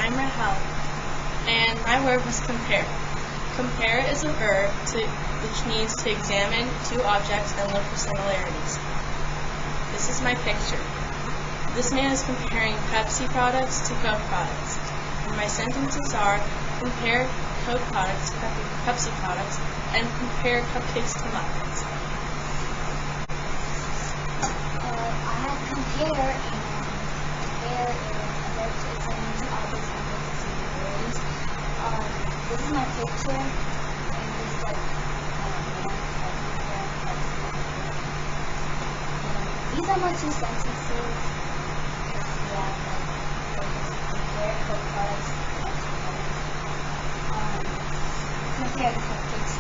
I'm Rahel, and my word was compare. Compare is a verb which means to examine two objects and look for similarities. This is my picture. This man is comparing Pepsi products to Coke products. And my sentences are, compare Coke products to Pepsi products, and compare cupcakes to muffins. I have compare, and compare is a verb to examine two objects and look for similarities. This is my picture, and this is like these are my two sentences. Yeah, compare Coke products to Pepsi products. Compare the cupcakes